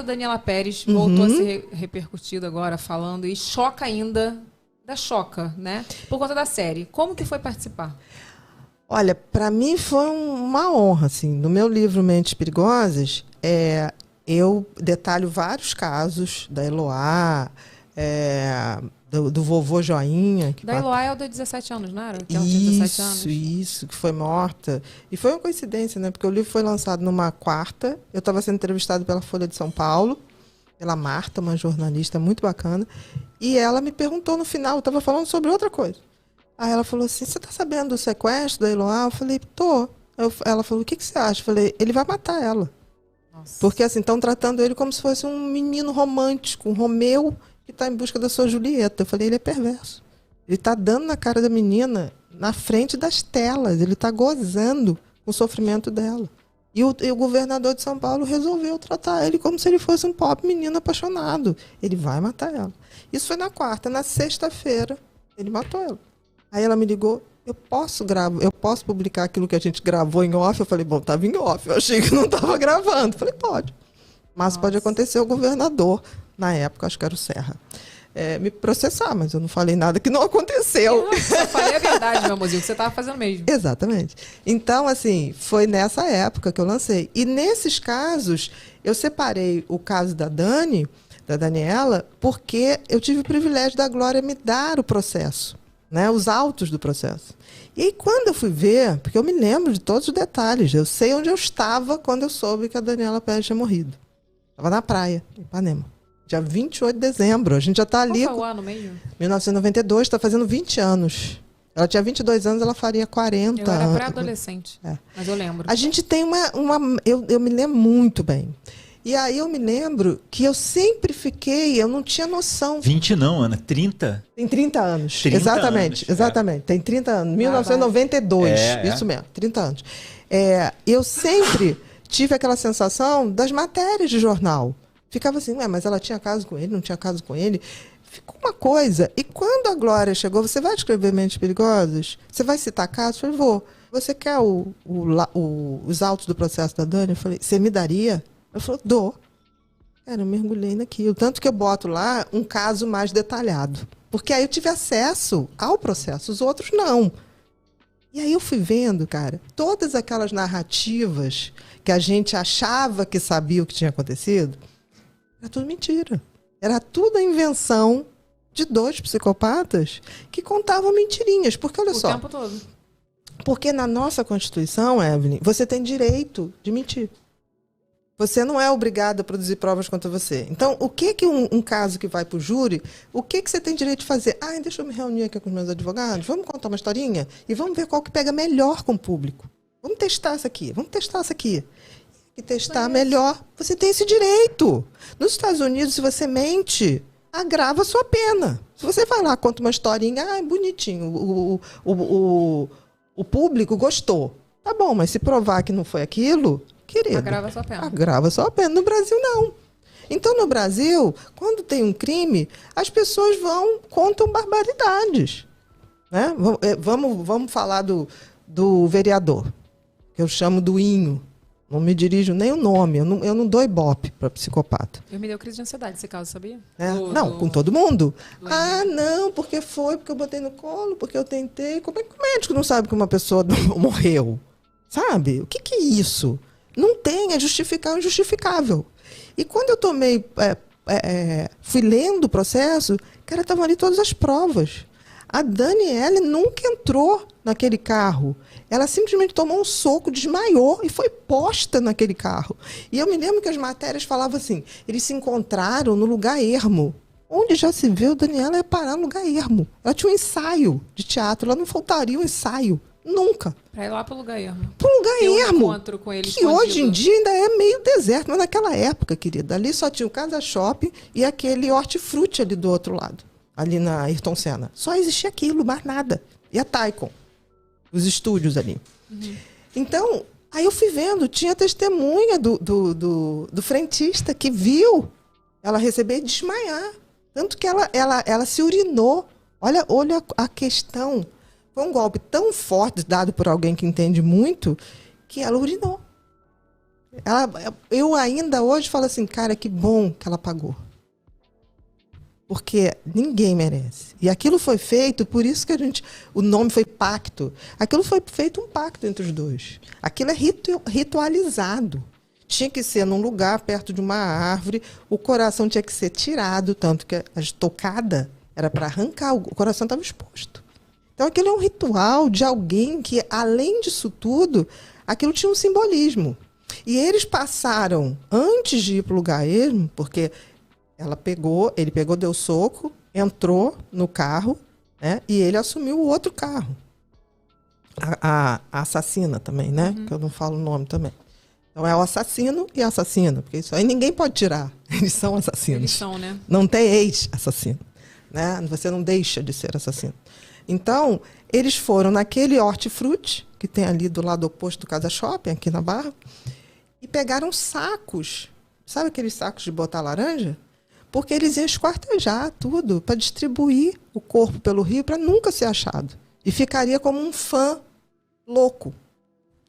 A Daniela Pérez voltou a ser repercutido agora, falando, e choca ainda, choca, né? Por conta da série. Como que foi participar? Olha, para mim foi uma honra, assim. No meu livro Mentes Perigosas, eu detalho vários casos da Eloá, do vovô Joinha. Da Eloá é o de 17 anos, não era? Que ela tinha 17 anos. Isso, que foi morta. E foi uma coincidência, né? Porque o livro foi lançado numa quarta. Eu estava sendo entrevistada pela Folha de São Paulo, pela Marta, uma jornalista muito bacana. E ela me perguntou no final, eu estava falando sobre outra coisa. Aí ela falou assim, você está sabendo do sequestro da Eloá? Eu falei, tô. Ela falou, o que você acha? Eu falei, ele vai matar ela. Nossa. Porque assim, estão tratando ele como se fosse um menino romântico, um Romeu que está em busca da sua Julieta. Eu falei, ele é perverso. Ele está dando na cara da menina, na frente das telas. Ele está gozando com o sofrimento dela. E o governador de São Paulo resolveu tratar ele como se ele fosse um pobre menino apaixonado. Ele vai matar ela. Isso foi na quarta. Na sexta-feira, ele matou ela. Aí ela me ligou, eu posso publicar aquilo que a gente gravou em off? Eu falei, bom, estava em off. Eu achei que não estava gravando. Eu falei, pode. Mas Nossa. Pode acontecer o governador, na época, acho que era o Serra, me processar, mas eu não falei nada que não aconteceu. Eu só falei a verdade, meu amorzinho, que você estava fazendo mesmo. Exatamente. Então, assim, foi nessa época que eu lancei. E nesses casos, eu separei o caso da Daniela, porque eu tive o privilégio da Glória me dar o processo, né, os autos do processo. E aí, quando eu fui ver, porque eu me lembro de todos os detalhes, eu sei onde eu estava quando eu soube que a Daniela Pérez tinha morrido. Estava na praia, em Ipanema. Dia 28 de dezembro. A gente já está ali. Qual foi o ano mesmo? 1992, está fazendo 20 anos. Ela tinha 22 anos, ela faria 40 anos. Eu era pré-adolescente, mas eu lembro. A gente tem eu me lembro muito bem. E aí eu me lembro que eu sempre fiquei, eu não tinha noção. 20 não, Ana, 30? Tem 30 anos. 30 exatamente, anos, exatamente. Tem 30 anos. 1992, isso mesmo, 30 anos. Eu sempre tive aquela sensação das matérias de jornal. Ficava assim, mas ela tinha caso com ele, não tinha caso com ele. Ficou uma coisa. E quando a Glória chegou, você vai escrever Mentes Perigosas? Você vai citar casos? Eu falei, vou. Você quer os autos do processo da Dani? Eu falei, você me daria? Ela falou, dou. Cara, eu mergulhei naquilo. Tanto que eu boto lá um caso mais detalhado. Porque aí eu tive acesso ao processo, os outros não. E aí eu fui vendo, cara, todas aquelas narrativas que a gente achava que sabia o que tinha acontecido, era tudo mentira. Era tudo a invenção de dois psicopatas que contavam mentirinhas. Porque, olha só. O tempo todo. Porque na nossa Constituição, Evelyn, você tem direito de mentir. Você não é obrigado a produzir provas contra você. Então, o que um caso que vai para o júri, o que você tem direito de fazer? Deixa eu me reunir aqui com os meus advogados, vamos contar uma historinha e vamos ver qual que pega melhor com o público. Vamos testar essa aqui, E testar melhor, você tem esse direito. Nos Estados Unidos, se você mente, agrava a sua pena. Se você vai lá, conta uma historinha, bonitinho, o público gostou. Tá bom, mas se provar que não foi aquilo... Querido, agrava sua pena. Agrava sua pena. No Brasil, não. Então, no Brasil, quando tem um crime, as pessoas contam barbaridades. Né? Vamos falar do vereador, que eu chamo do Inho. Não me dirijo nem o nome. Eu não dou ibope para psicopata. Eu me deu crise de ansiedade esse caso, sabia? Com todo mundo. Não, porque eu botei no colo, porque eu tentei. Como é que o médico não sabe que uma pessoa morreu? Sabe? O que é isso? Não tem, é justificar o injustificável. E quando eu fui lendo o processo, cara, estavam ali todas as provas. A Daniela nunca entrou naquele carro. Ela simplesmente tomou um soco, desmaiou e foi posta naquele carro. E eu me lembro que as matérias falavam assim, eles se encontraram no lugar ermo. Onde já se viu, Daniela ia parar no lugar ermo. Ela tinha um ensaio de teatro, ela não faltaria um ensaio. Nunca. Pra ir lá pro lugar ermo. Pro lugar ermo. Encontro com ele que escondido. Hoje em dia ainda é meio deserto, mas naquela época, querida, ali só tinha o Casa Shopping e aquele hortifruti ali do outro lado, ali na Ayrton Senna. Só existia aquilo, mais nada. E a Taikon, os estúdios ali. Uhum. Então, aí eu fui vendo, tinha testemunha do frentista que viu ela receber e desmaiar. Tanto que ela se urinou. Olha a questão. Foi um golpe tão forte dado por alguém que entende muito que ela urinou. Eu ainda hoje falo assim, cara, que bom que ela pagou. Porque ninguém merece. E aquilo foi feito, por isso que o nome foi pacto. Aquilo foi feito um pacto entre os dois. Aquilo é ritualizado. Tinha que ser num lugar perto de uma árvore, o coração tinha que ser tirado, tanto que a estocada era para arrancar, o coração estava exposto. Então aquilo é um ritual de alguém que, além disso tudo, aquilo tinha um simbolismo. E eles passaram, antes de ir para o lugar ermo, porque ele pegou, deu soco, entrou no carro, né, e ele assumiu o outro carro. A assassina também, né? Que eu não falo o nome também. Então é o assassino e a assassina, porque isso aí ninguém pode tirar. Eles são assassinos. Eles são, né? Não tem ex-assassino, né? Você não deixa de ser assassino. Então, eles foram naquele hortifruti, que tem ali do lado oposto do Casa Shopping, aqui na Barra, e pegaram sacos. Sabe aqueles sacos de botar laranja? Porque eles iam esquartejar tudo para distribuir o corpo pelo rio para nunca ser achado. E ficaria como um fã louco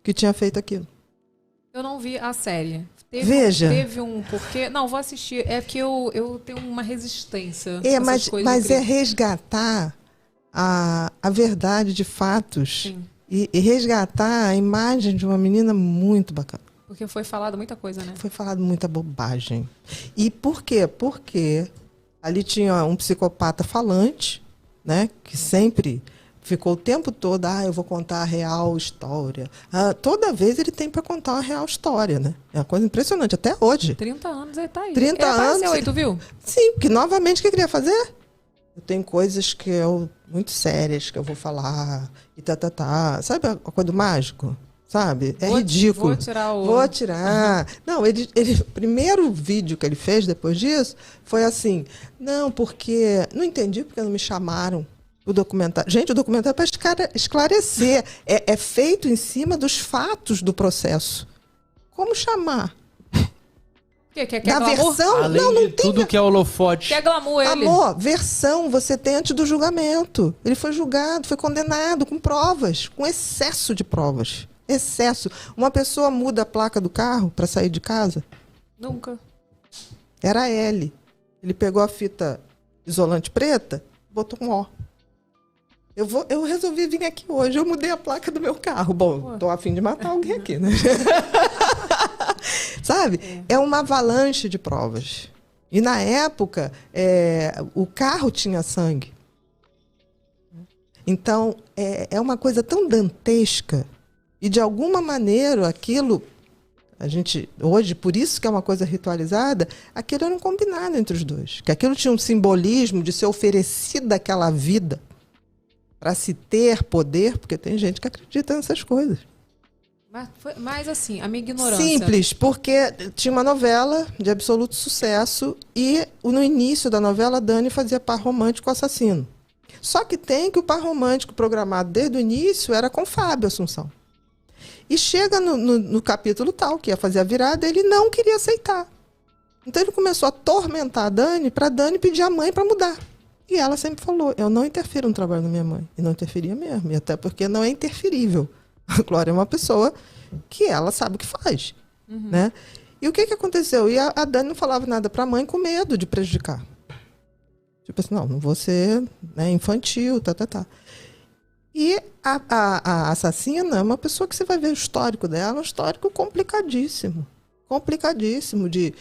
que tinha feito aquilo. Eu não vi a série. Veja. Teve um porquê. Não, vou assistir. É que eu tenho uma resistência. Mas é resgatar a verdade de fatos. E resgatar a imagem de uma menina muito bacana. Porque foi falado muita coisa, né? Foi falado muita bobagem. E por quê? Porque ali tinha um psicopata falante, né? Que sempre ficou o tempo todo, eu vou contar a real história. Toda vez ele tem para contar uma real história, né? É uma coisa impressionante, até hoje. 30 anos ele tá aí. 30 ele anos. Apareceu aí, tu viu? Sim, porque novamente o que eu queria fazer? Eu tenho coisas muito sérias que eu vou falar. E Sabe a coisa do mágico? Sabe? É ridículo. Vou tirar. Não, o primeiro vídeo que ele fez depois disso foi assim, não, porque... Não entendi porque não me chamaram. O documentário. Gente, o documentário é para esclarecer. É feito em cima dos fatos do processo. Como chamar? Quer da glamour? versão? Além não de tem. tudo que é holofote. Quer glamour ele? Amor, versão você tem antes do julgamento. Ele foi julgado, foi condenado com provas, com excesso de provas. Excesso. Uma pessoa muda a placa do carro para sair de casa? Nunca. Era L. Ele pegou a fita isolante preta, botou um O. Eu resolvi vir aqui hoje, eu mudei a placa do meu carro. Bom, tô a fim de matar alguém aqui, né? Sabe? É uma avalanche de provas. E na época, o carro tinha sangue. Então, é uma coisa tão dantesca. E de alguma maneira, aquilo, a gente, hoje, por isso que é uma coisa ritualizada, aquilo era um combinado entre os dois. Que aquilo tinha um simbolismo de ser oferecida aquela vida para se ter poder, porque tem gente que acredita nessas coisas. Mas assim, a minha ignorância... Simples, porque tinha uma novela de absoluto sucesso e no início da novela a Dani fazia par romântico com o assassino. Só que tem que o par romântico programado desde o início era com Fábio Assunção. E chega no capítulo tal, que ia fazer a virada, ele não queria aceitar. Então ele começou a atormentar a Dani para a Dani pedir a mãe para mudar. E ela sempre falou, eu não interfiro no trabalho da minha mãe. E não interferia mesmo, e até porque não é interferível. A Glória é uma pessoa que ela sabe o que faz. Né? E o que aconteceu? E a Dani não falava nada para a mãe com medo de prejudicar. Tipo assim, não vou ser, né, infantil, E a assassina é uma pessoa que você vai ver o histórico dela, um histórico complicadíssimo. Complicadíssimo de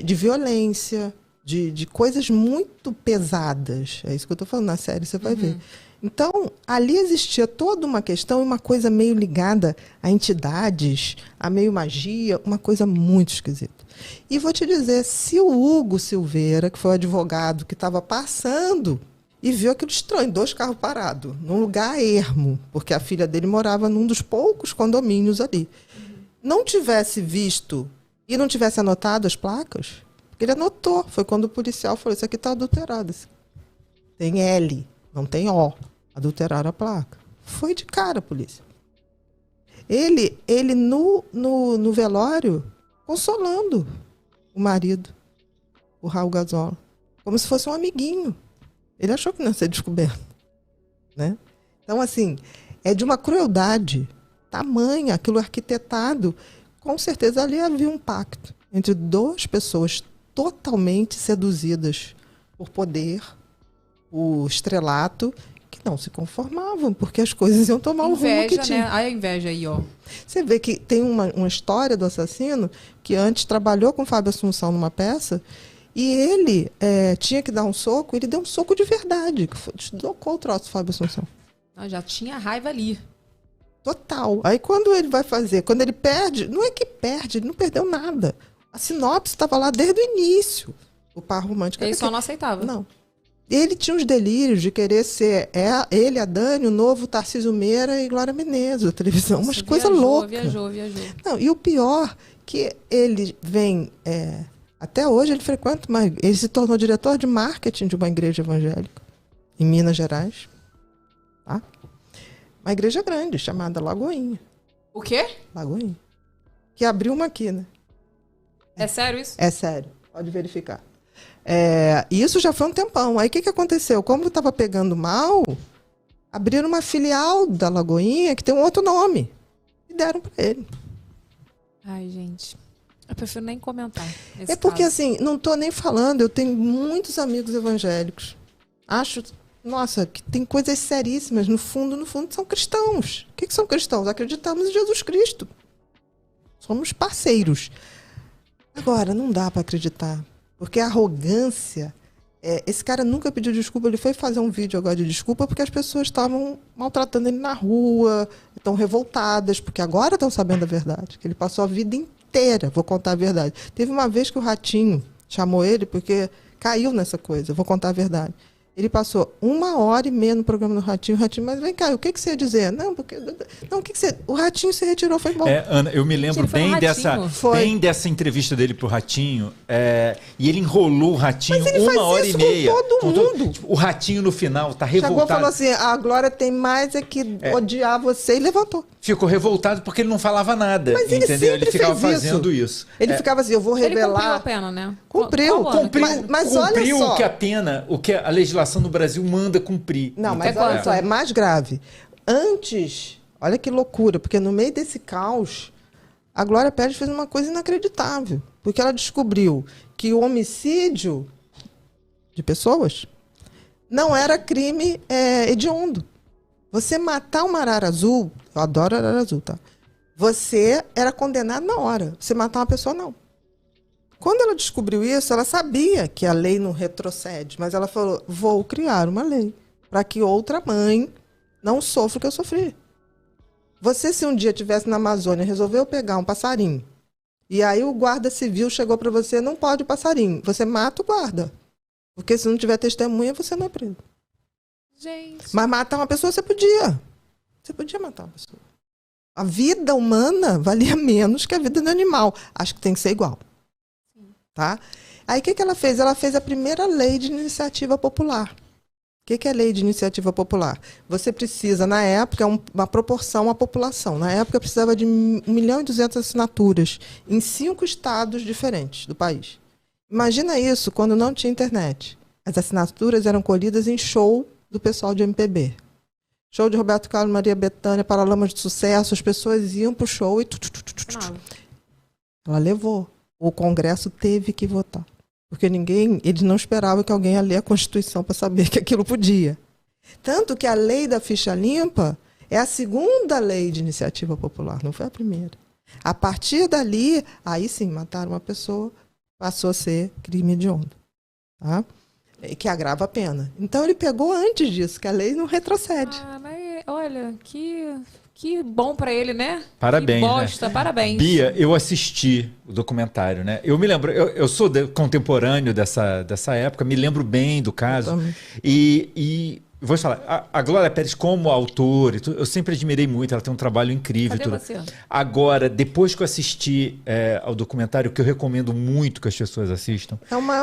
violência, de coisas muito pesadas. É isso que eu estou falando na série, você vai ver. Então, ali existia toda uma questão, uma coisa meio ligada a entidades, a meio magia, uma coisa muito esquisita. E vou te dizer, se o Hugo Silveira, que foi o advogado que estava passando e viu aquilo estranho, 2 carros parados, num lugar ermo, porque a filha dele morava num dos poucos condomínios ali, não tivesse visto e não tivesse anotado as placas, porque ele anotou, foi quando o policial falou, isso aqui está adulterado. Tem L, não tem O. Adulteraram a placa. Foi de cara a polícia. Ele no velório, consolando o marido, o Raul Gazola, como se fosse um amiguinho. Ele achou que não ia ser descoberto. Né? Então, assim, é de uma crueldade tamanha, aquilo arquitetado com certeza ali havia um pacto entre duas pessoas totalmente seduzidas por poder, o estrelato, que não se conformavam, porque as coisas iam tomar o rumo que Inveja, tinha. né? Ai, a inveja aí, ó. Você vê que tem uma história do assassino que antes trabalhou com Fábio Assunção numa peça e ele tinha que dar um soco, ele deu um soco de verdade, que deslocou o troço do Fábio Assunção. Já tinha raiva ali. Total. Aí quando ele vai fazer, quando ele perde, não é que perde, ele não perdeu nada. A sinopse estava lá desde o início. O par romântico. Ele só não aceitava. Não. Ele tinha uns delírios de querer ser ele, a Dani, o novo Tarcísio Meira e Glória Menezes, da televisão. Umas coisas loucas. Viajou. Não, e o pior, que ele vem... até hoje ele frequenta, ele se tornou diretor de marketing de uma igreja evangélica em Minas Gerais. Tá? Uma igreja grande, chamada Lagoinha. O quê? Lagoinha. Que abriu uma aqui, né? É sério isso? É sério, pode verificar. E isso já foi um tempão. Aí o que aconteceu? Como estava pegando mal, abriram uma filial da Lagoinha que tem um outro nome. E deram para ele. Ai, gente. Eu prefiro nem comentar. Porque assim, não estou nem falando, eu tenho muitos amigos evangélicos. Acho, nossa, que tem coisas seríssimas. No fundo, são cristãos. O que são cristãos? Acreditamos em Jesus Cristo. Somos parceiros. Agora, não dá para acreditar. Porque a arrogância... esse cara nunca pediu desculpa. Ele foi fazer um vídeo agora de desculpa porque as pessoas estavam maltratando ele na rua, estão revoltadas, porque agora estão sabendo a verdade. Que ele passou a vida inteira, vou contar a verdade. Teve uma vez que o Ratinho chamou ele porque caiu nessa coisa, vou contar a verdade. Ele passou 1h30 no programa do Ratinho. O Ratinho, mas vem cá, o que você ia dizer? Não, porque... Não, o que você... O Ratinho se retirou, foi embora. Ana, eu me lembro bem dessa entrevista dele pro Ratinho. E ele enrolou o Ratinho 1h30. Com todo mundo. Tipo, o Ratinho no final tá revoltado. Chegou e falou assim, a Glória tem mais que odiar você, e levantou. Ficou revoltado porque ele não falava nada. Mas ele entendeu? Ele ficava fez fazendo isso. Ele ficava assim, eu vou revelar. Ele cumpriu a pena, né? Cumpriu. Mas olha só. O que a legislação no Brasil manda cumprir. Não, mas olha só, é mais grave. Antes, olha que loucura, porque no meio desse caos, a Glória Pérez fez uma coisa inacreditável. Porque ela descobriu que o homicídio de pessoas não era crime hediondo. Você matar uma arara azul, eu adoro arara azul, tá? Você era condenado na hora. Você matar uma pessoa, não. Quando ela descobriu isso, ela sabia que a lei não retrocede, mas ela falou, vou criar uma lei para que outra mãe não sofra o que eu sofri. Você, se um dia estivesse na Amazônia, resolveu pegar um passarinho, e aí o guarda civil chegou para você, não pode passarinho, você mata o guarda. Porque se não tiver testemunha, você não é preso. Gente. Mas matar uma pessoa, você podia. Você podia matar uma pessoa. A vida humana valia menos que a vida do animal. Acho que tem que ser igual. Tá? Aí o que ela fez? Ela fez a primeira lei de iniciativa popular. O que é lei de iniciativa popular? Você precisa, na época, uma proporção à população. Na época, precisava de 1.200.000 assinaturas em 5 estados diferentes do país. Imagina isso quando não tinha internet. As assinaturas eram colhidas em show do pessoal de MPB. Show de Roberto Carlos, Maria Bethânia, Paralamas de Sucesso. As pessoas iam para o show e... Ela levou. O Congresso teve que votar. Porque eles não esperavam que alguém ia ler a Constituição para saber que aquilo podia. Tanto que a lei da ficha limpa é a segunda lei de iniciativa popular, não foi a primeira. A partir dali, aí sim, mataram uma pessoa, passou a ser crime hediondo. Tá? Que agrava a pena. Então ele pegou antes disso, que a lei não retrocede. Mas olha, que bom pra ele, né? Parabéns, que bosta, né? Parabéns. Bia, eu assisti o documentário, né? Eu me lembro, eu sou contemporâneo dessa época, me lembro bem do caso. E vou te falar, a Glória Pérez como autora, eu sempre admirei muito, ela tem um trabalho incrível. Cadê você? Agora, depois que eu assisti ao documentário, que eu recomendo muito que as pessoas assistam, É uma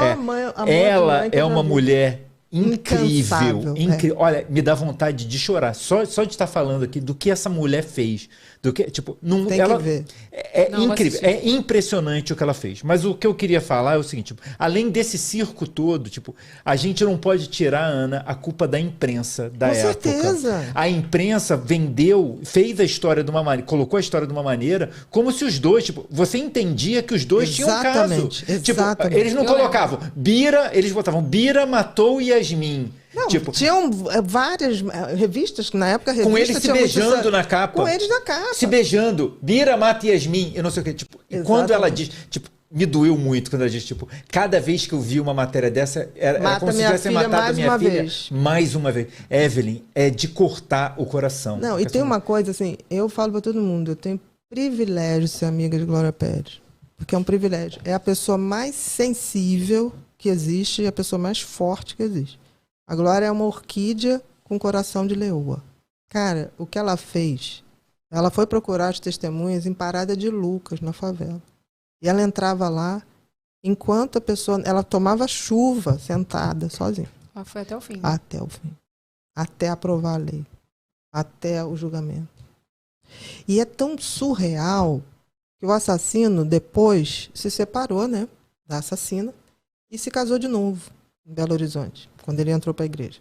ela é uma mulher incrível. Incansável, Olha, me dá vontade de chorar. Só de estar falando aqui do que essa mulher fez. Do que, tipo, não, Tem ela, que ver. Não, incrível. vou É impressionante o que ela fez. Mas o que eu queria falar é o seguinte, tipo, além desse circo todo, tipo, a gente não pode tirar, Ana, a culpa da imprensa da Com época. certeza. A imprensa fez a história de uma maneira, colocou a história de uma maneira como se os dois, tipo, você entendia que os dois tinham um caso. Tipo, Exatamente. eles não colocavam eles botavam Bira matou Yasmin. Não, Tipo, tinham várias revistas, que na época com eles se tinha beijando na capa. Com eles na capa. Se beijando. Bira mata Yasmin. Eu não sei o que. Tipo, e quando ela diz... Tipo, me doeu muito quando ela diz, tipo, cada vez que eu vi uma matéria dessa, era como se tivesse matado minha filha mais uma vez. Evelyn, é de cortar o coração. Não, e tem uma coisa assim, eu falo pra todo mundo, eu tenho privilégio de ser amiga de Glória Pérez. Porque é um privilégio. É a pessoa mais sensível que existe e a pessoa mais forte que existe. A Glória é uma orquídea com coração de leoa. Cara, o que ela fez? Ela foi procurar as testemunhas em Parada de Lucas, na favela. E ela entrava lá, enquanto a pessoa... Ela tomava chuva, sentada, sozinha. Ela foi até o fim. Até o fim. Até aprovar a lei. Até o julgamento. E é tão surreal que o assassino, depois, se separou, né? Da assassina. E se casou de novo, em Belo Horizonte, quando ele entrou para a igreja.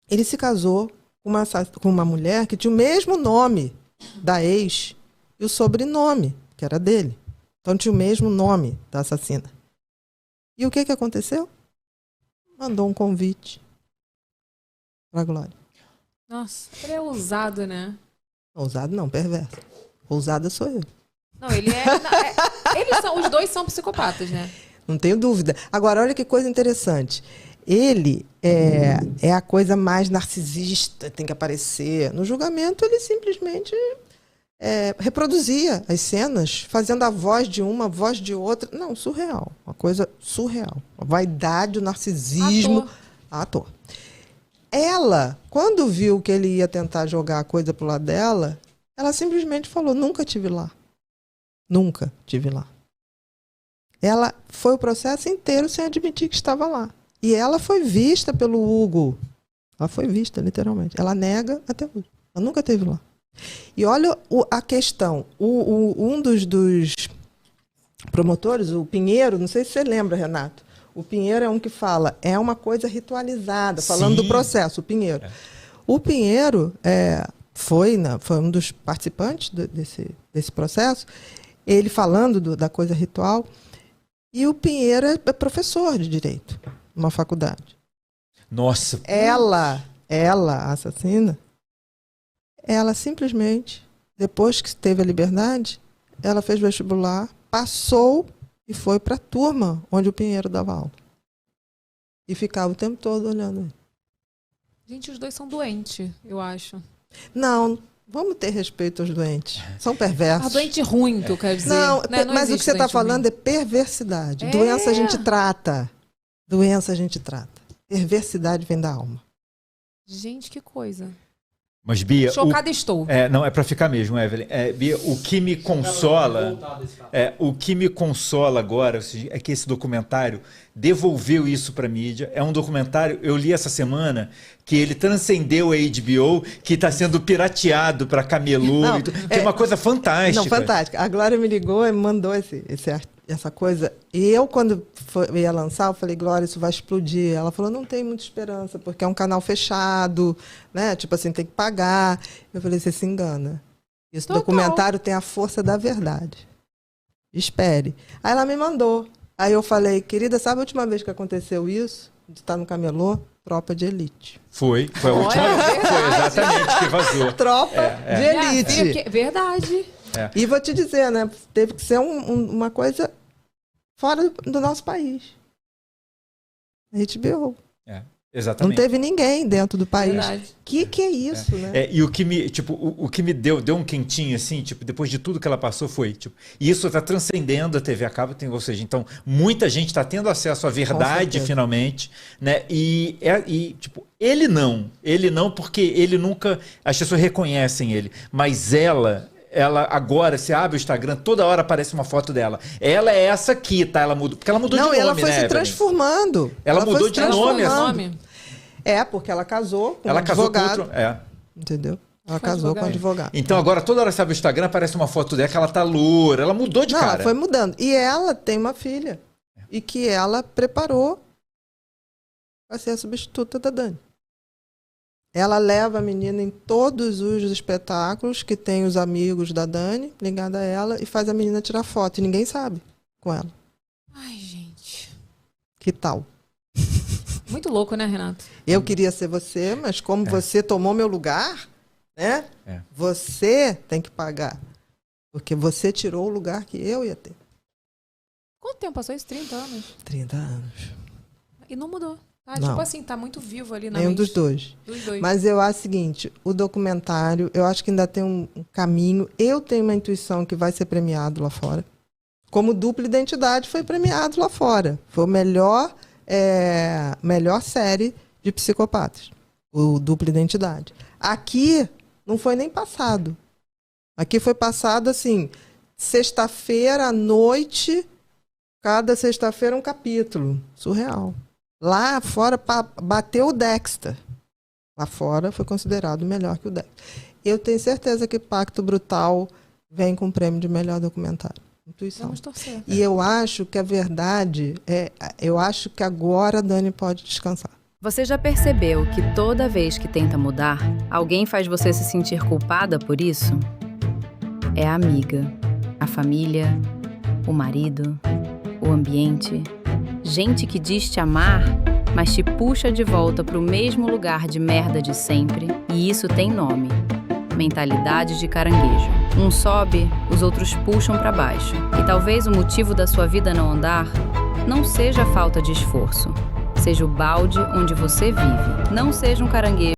Ele se casou com uma mulher que tinha o mesmo nome da ex e o sobrenome, que era dele. Então tinha o mesmo nome da assassina. E o que aconteceu? Mandou um convite para a Glória. Nossa, ele é ousado, né? Ousado não, perverso. Ousada sou eu. Não, os dois são psicopatas, né? Não tenho dúvida. Agora, olha que coisa interessante. Ele é a coisa mais narcisista, tem que aparecer. No julgamento, ele simplesmente reproduzia as cenas, fazendo a voz de uma, a voz de outra. Não, surreal. Uma coisa surreal. A vaidade, o narcisismo. Ator. Ela, quando viu que ele ia tentar jogar a coisa pro lado dela, ela simplesmente falou, nunca tive lá. Nunca tive lá. Ela foi o processo inteiro sem admitir que estava lá. E ela foi vista pelo Hugo. Ela foi vista, literalmente. Ela nega até hoje. Ela nunca esteve lá. E olha a questão. Um dos promotores, o Pinheiro, não sei se você lembra, Renato. O Pinheiro é um que fala, é uma coisa ritualizada, falando do processo, o Pinheiro. O Pinheiro foi um dos participantes desse processo, ele falando da coisa ritual. E o Pinheiro é professor de direito, numa faculdade. Nossa. Ela, a assassina, ela simplesmente, depois que teve a liberdade, ela fez vestibular, passou e foi para a turma onde o Pinheiro dava aula. E ficava o tempo todo olhando ele. Gente, os dois são doentes, eu acho. Não, vamos ter respeito aos doentes. São perversos. Doente ruim, que eu quero dizer. Não, né? Não mas o que você está falando ruim. é perversidade. Doença a gente trata. Doença a gente trata. Perversidade vem da alma. Gente, que coisa. Mas, Bia... Chocada estou. Não, é para ficar mesmo, Evelyn. Bia, o que me consola... o que me consola agora é que esse documentário devolveu isso para a mídia. É um documentário, eu li essa semana, que ele transcendeu a HBO, que está sendo pirateado para camelô. Que é uma coisa fantástica. Não, fantástica. A Glória me ligou e me mandou essa coisa. E eu, quando ia lançar, eu falei, Glória, isso vai explodir. Ela falou, não tem muita esperança, porque é um canal fechado, né? Tipo assim, tem que pagar. Eu falei, você se engana. Esse documentário tem a força da verdade. Espere. Aí ela me mandou. Aí eu falei, querida, sabe a última vez que aconteceu isso? De estar no camelô? Tropa de Elite. Foi a última vez. Foi exatamente que vazou. Tropa de Elite. Verdade. E vou te dizer, né? Teve que ser uma coisa fora do nosso país. A HBO. Exatamente. Não teve ninguém dentro do país. Verdade. Que é isso, né? E o que me deu um quentinho, assim, tipo, depois de tudo que ela passou foi, tipo, e isso está transcendendo a TV a cabo, ou seja, então, muita gente está tendo acesso à verdade, finalmente, né? Tipo, ele não, porque ele nunca, as pessoas reconhecem ele, mas ela agora, você abre o Instagram, toda hora aparece uma foto dela. Ela é essa aqui, tá? Ela mudou, porque ela mudou de nome, ela foi se transformando. Ela mudou de nome. Porque ela casou com Ela um casou com advogado. outro... Entendeu? Ela Foi casou advogado. com um advogado. Então agora toda hora que você abre o Instagram aparece uma foto dela que ela tá loura. Ela mudou de Não, cara. ela foi mudando. E ela tem uma filha. E que ela preparou para ser a substituta da Dani. Ela leva a menina em todos os espetáculos que tem os amigos da Dani ligados a ela e faz a menina tirar foto. E ninguém sabe com ela. Ai, gente. Que tal? Muito louco, né, Renato? Eu queria ser você, mas como você tomou meu lugar, né? Você tem que pagar. Porque você tirou o lugar que eu ia ter. Quanto tempo passou isso? 30 anos? 30 anos. E não mudou. Tá? Não. Tipo assim, tá muito vivo ali na Nenhum mente dos dois. dos dois. Mas eu acho o seguinte, o documentário, eu acho que ainda tem um caminho. Eu tenho uma intuição que vai ser premiado lá fora. Como Dupla Identidade foi premiado lá fora. Foi o melhor série de psicopatas. O Dupla Identidade. Aqui não foi nem passado. Aqui foi passado assim, sexta-feira à noite, cada sexta-feira um capítulo. Surreal. Lá fora bateu o Dexter. Lá fora foi considerado melhor que o Dexter. Eu tenho certeza que Pacto Brutal vem com o prêmio de melhor documentário. Intuição. Vamos torcer. E eu acho que a verdade eu acho que agora a Dani pode descansar. Você já percebeu que toda vez que tenta mudar, alguém faz você se sentir culpada por isso? É a amiga, a família, o marido, o ambiente. Gente que diz te amar, mas te puxa de volta para o mesmo lugar de merda de sempre. E isso tem nome: mentalidade de caranguejo. Um sobe, os outros puxam para baixo. E talvez o motivo da sua vida não andar não seja a falta de esforço, seja o balde onde você vive. Não seja um caranguejo